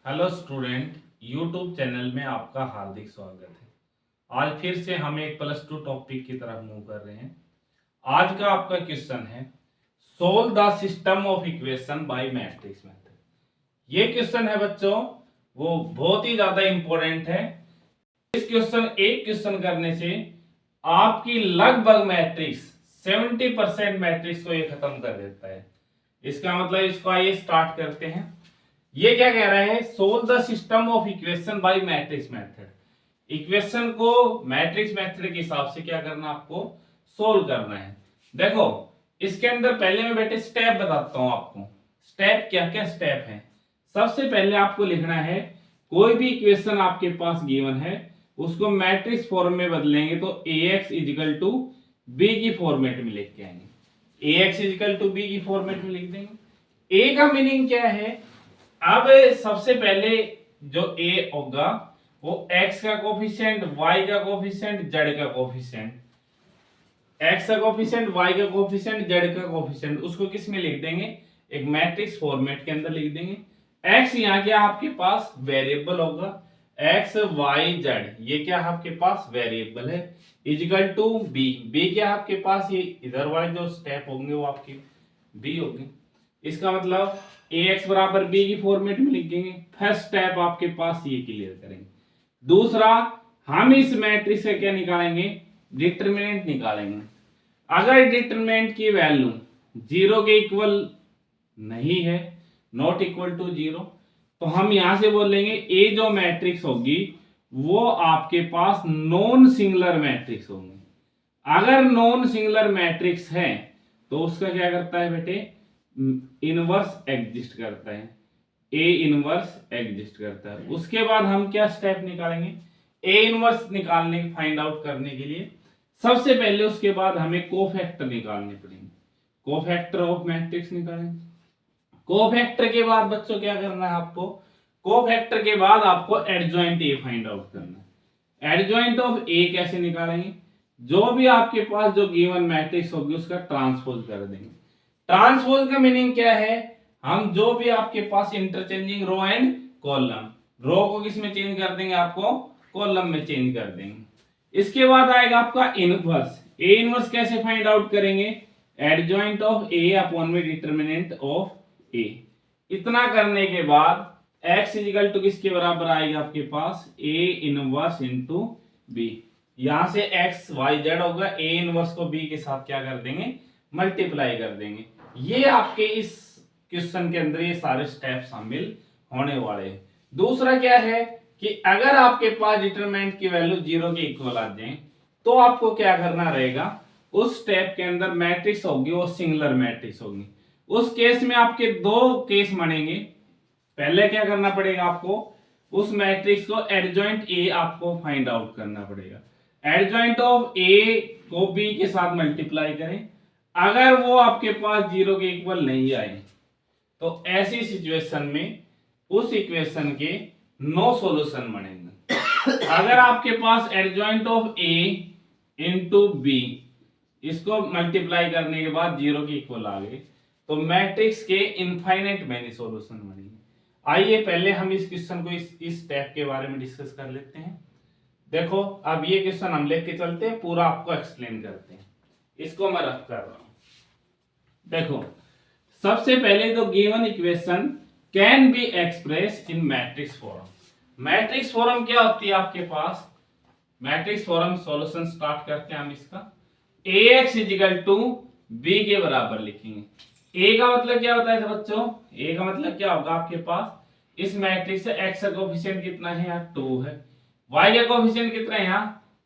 Hello student, YouTube channel में आपका हार्दिक स्वागत है। आज फिर से हम एक +2 टॉपिक की तरफ मूव कर रहे हैं। आज का आपका क्वेश्चन है solve the system of equation by matrix method. ये क्वेश्चन है बच्चों, वो बहुत ही ज्यादा इंपॉर्टेंट है। एक क्वेश्चन करने से आपकी लगभग मैट्रिक्स 70% मैट्रिक्स को ये खत्म कर देता है। इसका मतलब इसको आइए स्टार्ट करते हैं। ये क्या कह रहे हैं, solve the system of equation by matrix method. Equation को मैट्रिक्स मेथड के हिसाब से क्या करना, आपको सोल्व करना है। देखो इसके अंदर पहले मैं बेटे स्टेप बताता हूं आपको। स्टेप क्या क्या स्टेप है। सबसे पहले आपको लिखना है, कोई भी इक्वेशन आपके पास गिवन है उसको मैट्रिक्स फॉर्म में बदलेंगे तो ax इजिकल टू बी की फॉर्मेट में लिख के आएंगे। ax इजिकल टू बी की फॉर्मेट में लिख देंगे। a का मीनिंग क्या है, अब सबसे पहले जो a होगा वो x का कोफिशिएंट, y का कोफिशिएंट, z का कोफिशिएंट, x का कोफिशिएंट, y का कोफिशिएंट, z का कोफिशिएंट, उसको किस में लिख देंगे, एक मैट्रिक्स फॉर्मेट के अंदर लिख देंगे। x यहाँ क्या आपके पास वेरिएबल होगा, x y z ये क्या आपके पास वेरिएबल है, इजिकल टू b क्या आपके पास, ये इधर वाले जो स्टेप होंगे वो आपके b होंगे। इसका मतलब ax बराबर b की फॉर्मेट में लिख देंगे। फर्स्ट स्टेप आपके पास ये क्लियर करेंगे। दूसरा, हम इस मैट्रिक्स से क्या निकालेंगे, डिटरमिनेंट निकालेंगे। अगर डिटरमिनेंट की वैल्यू 0 के इक्वल नहीं है, नॉट इक्वल टू 0, तो हम यहां से बोलेंगे ए जो मैट्रिक्स होगी वो आपके पास नॉन सिंगुलर मैट्रिक्स होगी। अगर नॉन सिंगुलर मैट्रिक्स है तो उसका क्या करता है बेटे, इनवर्स एग्जिस्ट करता है, ए इनवर्स एग्जिस्ट करता है। उसके बाद हम क्या स्टेप निकालेंगे, ए इनवर्स निकालने फाइंड आउट करने के लिए सबसे पहले उसके बाद हमें कोफैक्टर निकालने पड़ेंगे। कोफैक्टर ऑफ मैट्रिक्स निकालेंगे। कोफैक्टर के बाद बच्चों क्या करना है आपको, कोफैक्टर के बाद आपको एडजॉइंट ए फाइंड आउट करना है। एडजॉइंट ऑफ ए कैसे निकालेंगे, जो भी आपके पास जो गिवन मैट्रिक्स होगी उसका ट्रांसपोज कर देंगे। ट्रांसपोज का मीनिंग क्या है, हम जो भी आपके पास इंटरचेंजिंग रो एंड कॉलम, रो को किस में चेंज कर देंगे, आपको कॉलम में चेंज कर देंगे। इसके बाद आएगा आपका इनवर्स। ए इनवर्स कैसे फाइंड आउट करेंगे, एडजॉइंट ऑफ ए अपॉन में डिटरमिनेंट ऑफ ए। इतना करने के बाद x इजिकल टू किसके बराबर आएगा आपके पास, ए इनवर्स इंटू बी। यहां से x y z होगा, ए इनवर्स को b के साथ क्या कर देंगे, मल्टीप्लाई कर देंगे। ये आपके इस क्वेश्चन के अंदर ये सारे स्टेप शामिल होने वाले हैं। दूसरा क्या है कि अगर आपके पास डिटरमिनेंट की वैल्यू 0 के इक्वल आ जाए तो आपको क्या करना रहेगा, उस स्टेप के अंदर मैट्रिक्स होगी वो सिंगुलर मैट्रिक्स होगी। उस केस में आपके दो केस बनेंगे। पहले क्या करना पड़ेगा, आपको उस मैट्रिक्स को एडजॉइंट ए आपको फाइंड आउट करना पड़ेगा। एडजॉइंट ऑफ ए को बी के साथ मल्टीप्लाई करें। अगर वो आपके पास 0 के इक्वल नहीं आए तो ऐसी सिचुएशन में उस इक्वेशन के नो सॉल्यूशन बनेंगे। अगर आपके पास adjoint of A into B इसको मल्टीप्लाई करने के बाद 0 के इक्वल आ गए तो मैट्रिक्स के इनफाइनाइट मैनी सॉल्यूशन बनेंगे। आइए पहले हम इस क्वेश्चन को इस स्टेप के बारे में डिस्कस कर लेते हैं। देखो अब ये क्वेश्चन हम लेके चलते हैं, पूरा आपको एक्सप्लेन करते हैं। इसको मैं रफ कर रहा हूं। देखो सबसे पहले तो given equation can be express in matrix form. Matrix form क्या होती है आपके पास, मैट्रिक्स फॉर्म सॉल्यूशन स्टार्ट करते हैं हम इसका। ax इजिकल टू b के बराबर लिखेंगे। a का मतलब क्या होता है बच्चों, a का मतलब क्या होगा, आपके पास इस मैट्रिक्स से x का कोफिशिएंट कितना है, यहाँ 2 है, y का कोफिशिएंट कितना है, यहाँ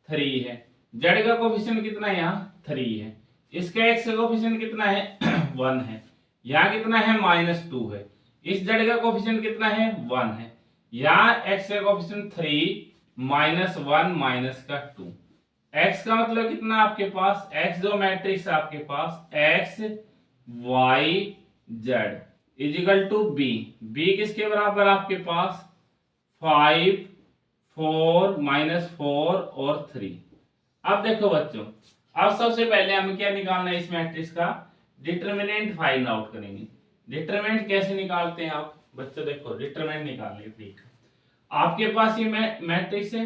3 है, z का कोफिशिएंट कितना है, यहाँ 3 है, इसका x का कोफिशिएंट कितना है 1 है, यहाँ कितना है -2 है, इस z का कोफिशिएंट कितना है 1 है, यहाँ x का कोफिशिएंट 3 -1 माइनस का 2। x का मतलब कितना आपके पास, x जो मैट्रिक्स है आपके पास x y z is equal to b। b किसके बराबर आपके पास 5 4 -4 और 3। अब देखो बच्चों, अब सबसे पहले हमें क्या निकालना है, इस मैट्रिक्स का डिटरमिनेंट फाइंड आउट करेंगे। डिटरमिनेंट कैसे निकालते हैं आप, बच्चों देखो डिटरमिनेंट निकालने ठीक आपके पास ये मैट्रिक्स है।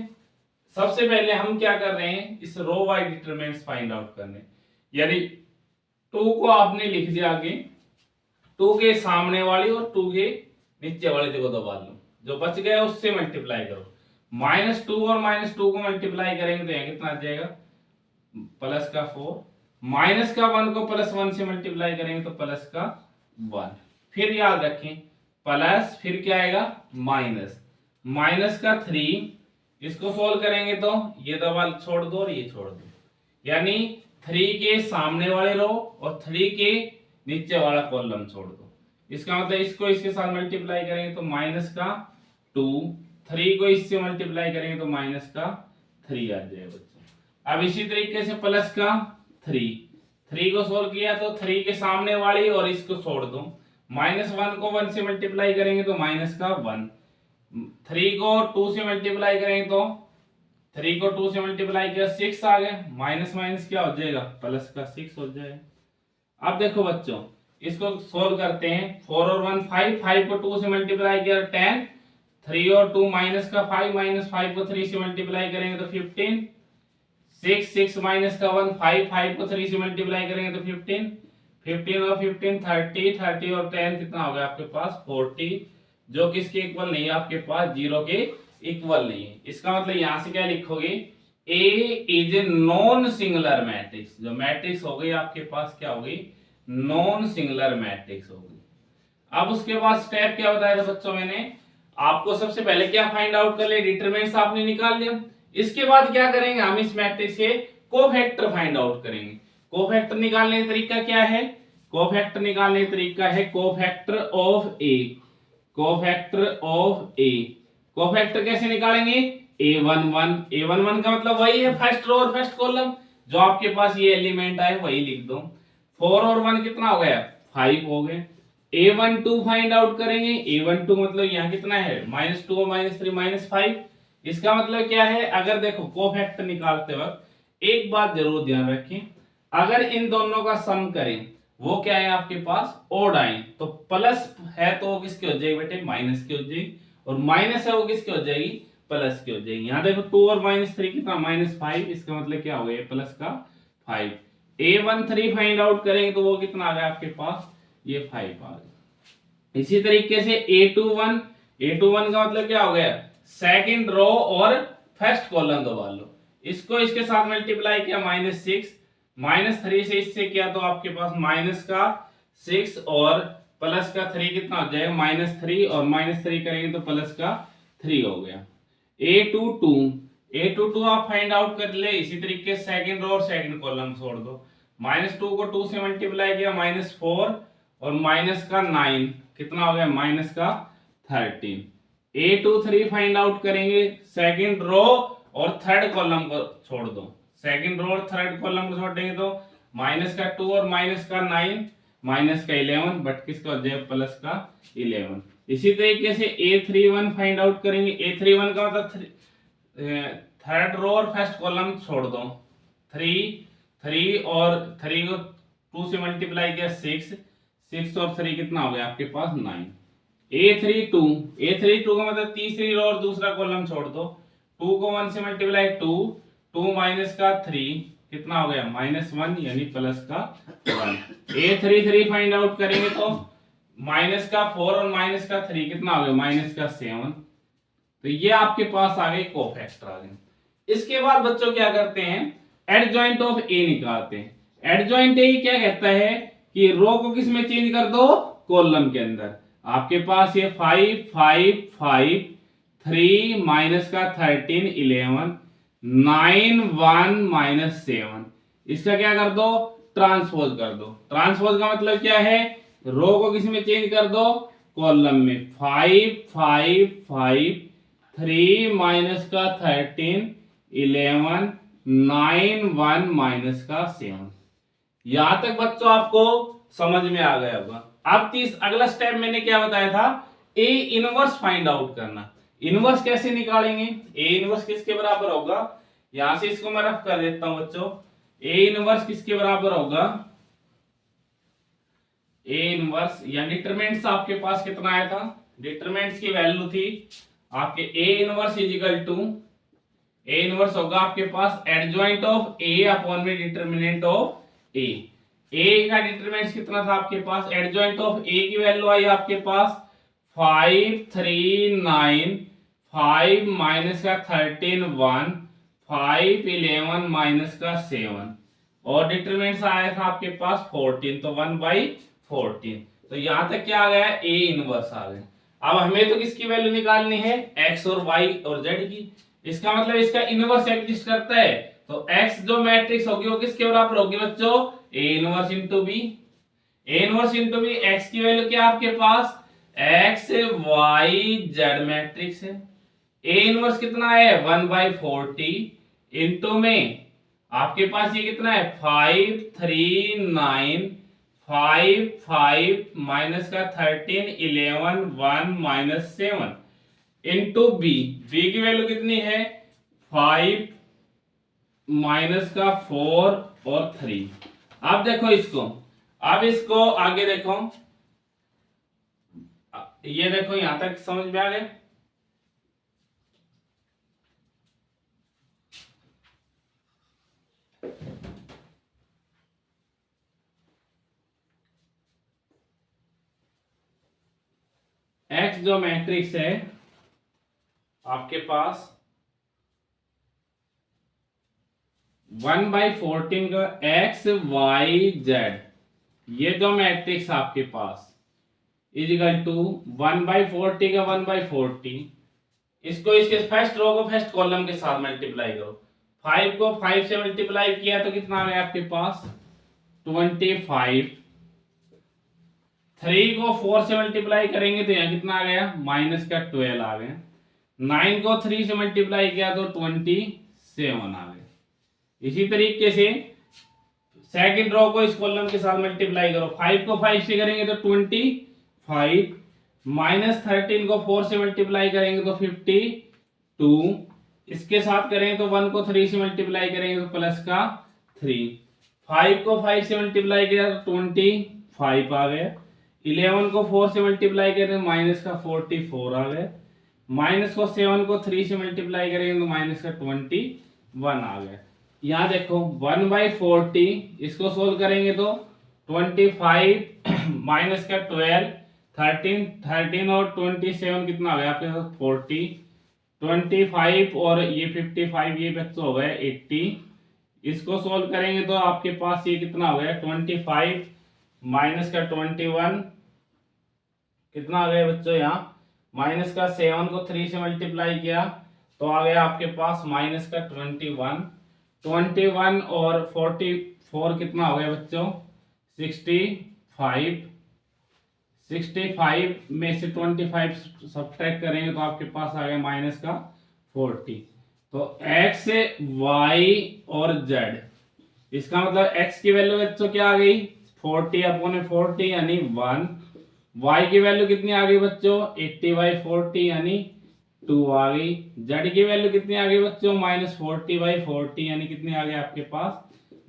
सबसे पहले हम क्या कर रहे हैं, इस row wise determinants find out करने। यानी 2 को आपने लिख दिया आगे, 2 के सामने वाली और 2 के नीचे वाले को दबा लो, जो बच गया उससे मल्टीप्लाई करो। -2 और -2 को मल्टीप्लाई करेंगे तो यहाँ कितना आ जाएगा, प्लस का 4। माइनस का 1 को +1 से मल्टीप्लाई करेंगे तो प्लस का 1। फिर याद रखें प्लस, फिर क्या आएगा माइनस, माइनस का 3। इसको सोल्व करेंगे तो ये दबा छोड़ दो और ये छोड़ दो, यानी 3 के सामने वाले रो और 3 के नीचे वाला कॉलम छोड़ दो। इसका मतलब इसको इसके साथ मल्टीप्लाई करेंगे तो माइनस का 2, 3 को इससे मल्टीप्लाई करेंगे तो माइनस का 3 आ जाएगा बच्चों। अब इसी तरीके से प्लस का 3 को सोल्व किया तो 3 के सामने वाली और इसको छोड़ दो। -1 को 1 से मल्टीप्लाई करेंगे तो माइनस का 1। 3 को 2 से मल्टीप्लाई करेंगे तो 3 को 2 से मल्टीप्लाई किया 6 आ गया, माइनस माइनस क्या हो जाएगा, प्लस का 6 हो जाएगा। अब देखो बच्चों इसको सोल्व करते हैं। 4 और 1 5, 5 को 2 से मल्टीप्लाई किया 10, 3 और 2 माइनस का 5, -5 को 3 से मल्टीप्लाई करेंगे तो 15, 6, 6 माइनस का 1 5, 5 को 3 से मल्टीप्लाई करेंगे तो 15, 15 और 15 30, 30 और 10 कितना हो गया आपके पास 40, जो किसके इक्वल नहीं है आपके पास, 0 के इक्वल नहीं है। इसका मतलब यहां से क्या लिखोगे, A is a non singular matrix. जो मैट्रिक्स हो गई आपके पास क्या हो गई, नॉन सिंगुलर मैट्रिक्स हो गई। अब उसके बाद स्टेप क्या बताया था बच्चों, मैंने आपको सबसे पहले क्या फाइंड आउट कर लिया, डिटरमिनेंट्स आपने निकाल लिया। इसके बाद क्या करेंगे, हम इस मैट्रिक्स के कोफैक्टर फाइंड आउट करेंगे। कोफैक्टर निकालने का तरीका क्या है, कोफैक्टर निकालने का तरीका है cofactor of A. Cofactor of A, cofactor कैसे निकालेंगे, a11, a11 का मतलब वही है फर्स्ट रो और फर्स्ट कॉलम, जो आपके पास ये एलिमेंट आए वही लिख दो। 4 और 1 कितना हो गया, 5 हो गए। a12 फाइंड आउट करेंगे, a12 मतलब यहाँ कितना है, -2 और -3 -5। इसका मतलब क्या है, अगर देखो कोफैक्टर निकालते वक्त एक बात जरूर ध्यान रखें, अगर इन दोनों का सम करें वो क्या है आपके पास ओड आए, तो प्लस है तो वो किसकी हो जाएगी बेटे, माइनस की हो जाएगी, और माइनस है वो किसकी हो जाएगी, प्लस की हो जाएगी। यहाँ देखो 2 और -3 कितना, -5, इसका मतलब क्या हो गया, प्लस का 5। a13 फाइंड आउट करेंगे तो वो कितना आ गया आपके पास, ये 5 आ गया। इसी तरीके से a21, a21 का मतलब क्या हो गया, सेकंड रो और फर्स्ट कॉलम दबा लो। इसको इसके साथ मल्टीप्लाई किया -6, -3 से इससे किया तो आपके पास माइनस का 6 और प्लस का 3 कितना हो जाएगा, -3, और -3 करेंगे तो प्लस का 3 हो गया। a22 आप फाइंड आउट कर ले। इसी तरीके से सेकंड रो और सेकंड कॉलम छोड़ दो। -2 को 2 से मल्टीप्लाई किया -4 और माइनस का 9 कितना हो गया, माइनस का 13। a23 फाइंड आउट करेंगे, सेकंड रो और थर्ड कॉलम को छोड़ दो। सेकंड रो और थर्ड कॉलम को छोड़ देंगे तो माइनस का 2 और माइनस का 9, माइनस का 11, बट किसका हो जाएगा, प्लस का 11। इसी तरीके से a31 फाइंड आउट करेंगे। a31 का मतलब थर्ड रो और फर्स्ट कॉलम छोड़ दो। 3 और 3 को 2 से मल्टीप्लाई किया 6 और 3 कितना हो गया आपके पास 9। a32 का मतलब तीसरी रो और दूसरा कॉलम छोड़ दो। 2 को 1 से मल्टीप्लाई 2 माइनस का 3 कितना हो गया, -1, यानी प्लस का 1। a33 फाइंड आउट करेंगे तो माइनस का 4 और माइनस का 3 कितना हो गया, माइनस का 7। तो ये आपके पास आ गए कोफैक्टर आ गए। इसके बाद बच्चों क्या करते हैं, एडजॉइंट ऑफ ए निकालते हैं। एडजॉइंट ए क्या कहता है कि रो को किस में चेंज कर दो, कॉलम के अंदर। आपके पास ये 5 5 5 3 माइनस का 13 11 9 1 -7, इसका क्या कर दो, ट्रांसपोज कर दो। ट्रांसपोज का मतलब क्या है, रो को किस में चेंज कर दो, कॉलम में। 5 5 5 3 माइनस का 13 11 9 1 माइनस का 7। यहां तक बच्चों आपको समझ में आ गया होगा। अब अगला स्टेप मैंने क्या बताया था, ए इनवर्स फाइंड आउट करना। इनवर्स कैसे निकालेंगे, ए इनवर्स किसके बराबर होगा, यहां से इसको मैं रफ कर देता हूं बच्चों। ए इनवर्स किसके बराबर होगा, ए इनवर्स या डिटरमिनेंट्स आपके पास कितना आया था, डिटरमिनेंट्स की वैल्यू थी आपके A inverse is equal to, A inverse होगा आपके पास एडजॉइंट ऑफ ए अपॉन में डिटरमिनेंट ऑफ ए। ए का डिटरमिनेंट कितना था आपके पास, एडजॉइंट ऑफ ए की वैल्यू आई आपके पास 5 3 9, 5 माइनस का 13 1, 5 11 माइनस का 7 और डिटरमिनेंट आया था आपके पास 14, तो 1/14। तो यहां तक क्या आ गया, ए इनवर्स आ गया। अब हमें तो किसकी वैल्यू निकालनी है, एक्स और वाई और जेड की। इसका मतलब इसका इनवर्स एग्जिस्ट करता है, तो एक्स जो मैट्रिक्स होगी वो किसके बराबर होगी बच्चों, A inverse into B. A inverse into B, X की वैल्यू क्या आपके पास, एक्स वाई जेड मैट्रिक्स है। ए इनवर्स कितना है 1/40 इंटू में आपके पास ये कितना है 5 3 9, 5 5 माइनस का 13 11 1 माइनस 7 इंटू बी। बी की वैल्यू कितनी है 5 माइनस का 4 और 3। अब देखो इसको, अब इसको आगे देखो, ये देखो यहां तक समझ में आ गया। एक्स जो मैट्रिक्स है आपके पास 1/14 का एक्स वाई जेड, ये जो मैट्रिक्स आपके पास इज इक्वल टू 1/40 का 1/40, इसको इसके फर्स्ट रो को फर्स्ट कॉलम के साथ मल्टीप्लाई करो। 5 को 5 से मल्टीप्लाई किया तो कितना आ गया आपके पास 25। 3 को 4 से मल्टीप्लाई करेंगे तो यहाँ कितना आ गया माइनस का 12 आ गया। 9 को 3 से मल्टीप्लाई किया तो 27 आ गया। इसी तरीके से सेकंड रो को इस कॉलम के साथ मल्टीप्लाई करो। 5 को 5 से करेंगे तो 25, माइनस 13 को 4 से मल्टीप्लाई करेंगे तो 52, इसके साथ करेंगे तो 1 को 3 से मल्टीप्लाई करेंगे तो प्लस का 3, 5 को 5 से मल्टीप्लाई किया तो 25 आ गया। 11 को 4 से मल्टीप्लाई करें तो माइनस का 44 आ गया। माइनस को 7 को 3 से मल्टीप्लाई करेंगे तो माइनस का 21 आ गया। यहाँ देखो 1/40, इसको सोल्व करेंगे तो 25 माइनस का 12, 13 और 27 कितना हो गया आपके पास 40, 25 और ये 55, ये बच्चों हो गया 80। इसको सोल्व करेंगे तो आपके पास ये कितना हो गया 25 माइनस का 21 कितना आ गया बच्चों, यहाँ माइनस का 7 को 3 से मल्टीप्लाई किया तो आ गया आपके पास माइनस का 21 और 44 कितना हो गया बच्चों 65। 65 में से 25 सब्ट्रैक्ट करेंगे तो आपके पास आ गया माइनस का 40। तो x y और z, इसका मतलब x की वैल्यू बच्चों क्या आ गई 40/40 यानी 1। y की वैल्यू कितनी आ गई बच्चों 80/40 यानी 2 आ गई। z की वैल्यू कितनी आ गई बच्चों -40/40 यानी कितनी आ गई आपके पास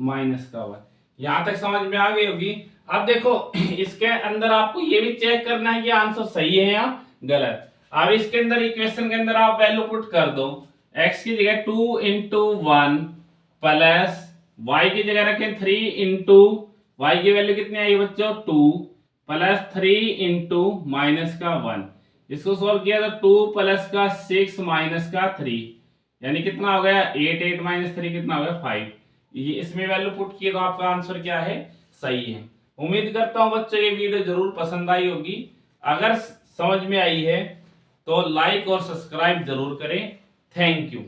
माइनस का 1। यहां तक समझ में आ गई होगी। अब देखो इसके अंदर आपको ये भी चेक करना है कि आंसर सही है या गलत। अब इसके अंदर इक्वेशन के अंदर आप वैल्यू पुट कर दो, x की जगह 2 × 1 प्लस y की जगह रखें 3 × y की वैल्यू कितनी आई बच्चों 2 प्लस 3 × माइनस का 1। इसको सोल्व किया तो 2 प्लस का 6 माइनस का 3 यानी कितना हो गया 8 माइनस 3 कितना हो गया 5। ये इसमें वैल्यू पुट किए तो आपका आंसर क्या है सही है। उम्मीद करता हूं बच्चों ये वीडियो जरूर पसंद आई होगी। अगर समझ में आई है तो लाइक और सब्सक्राइब जरूर करें। Thank you.